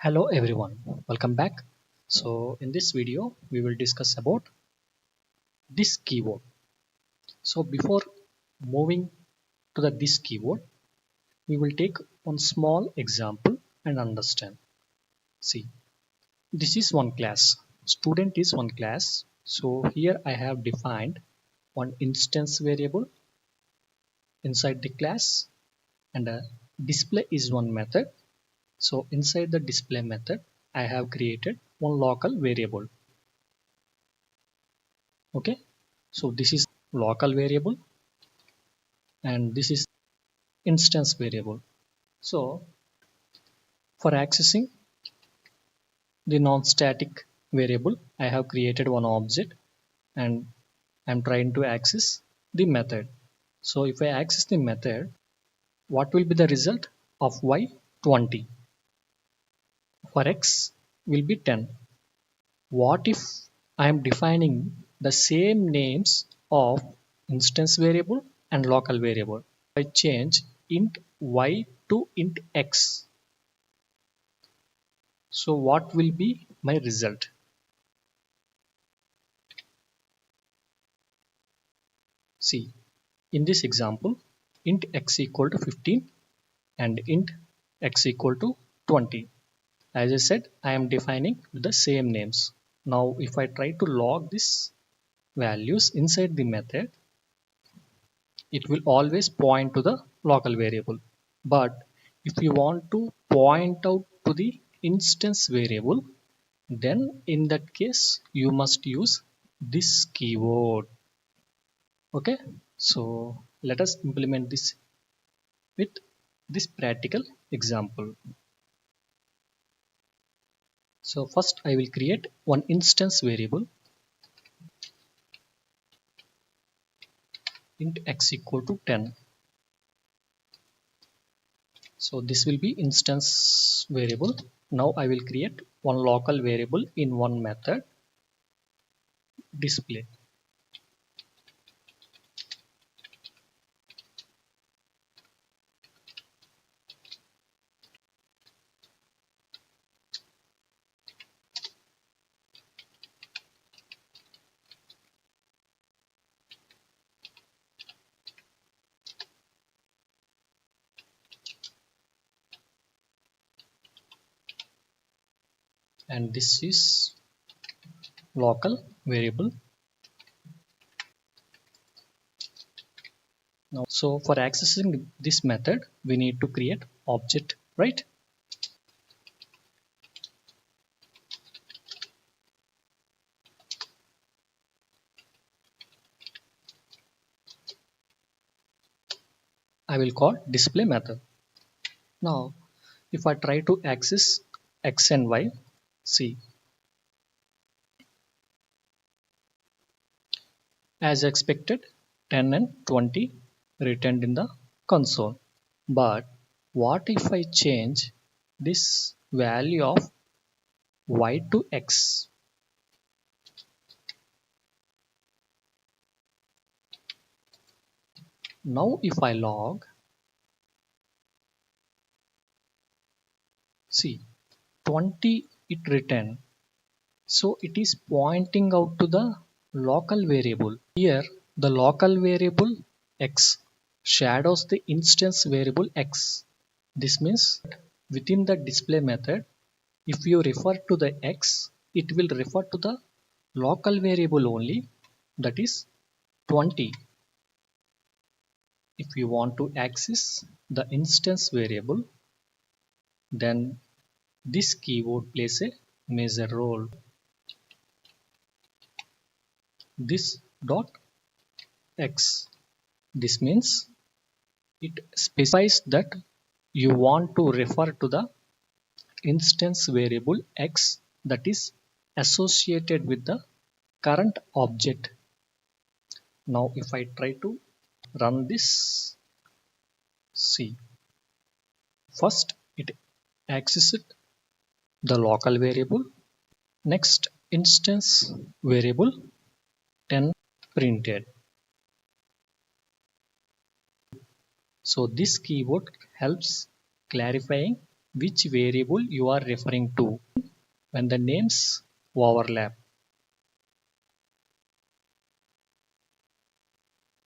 Hello everyone, welcome back. So in this video we will discuss about this keyword. So before moving to the this keyword, we will take one small example and understand. See, this is one class. Student is one class. So here I have defined one instance variable inside the class, and a display is one method. So inside the display method I have created one local variable. Okay, so this is local variable and this is instance variable. So for accessing the non-static variable, I have created one object and I'm trying to access the method. So if I access the method, what will be the result of y? 20. For x will be 10. What if I am defining the same names of instance variable and local variable? I change int y to int x. So what will be my result? See, in this example, int x equal to 15 and int x equal to 20. As I said, I am defining with the same names. Now, if I try to log these values inside the method, it will always point to the local variable. But if you want to point out to the instance variable, then in that case, you must use this keyword. Okay, so let us implement this with this practical example. So first I will create one instance variable int x equal to 10. So this will be instance variable. Now I will create one local variable in one method display. And this is local variable. Now, so for accessing this method, we need to create object, right? I will call display method. Now, if I try to access x and y, see, as expected, 10 and 20 returned in the console. But what if I change this value of y to x? Now if I log, see, 20 it returned. So it is pointing out to the local variable. Here the local variable x shadows the instance variable x. This means within the display method, if you refer to the x, it will refer to the local variable only, that is 20. If you want to access the instance variable, then this keyword plays a major role. This dot x. This means it specifies that you want to refer to the instance variable x that is associated with the current object. Now if I try to run this, see, first it accesses the local variable, next instance variable 10 printed. So this keyword helps clarifying which variable you are referring to when the names overlap.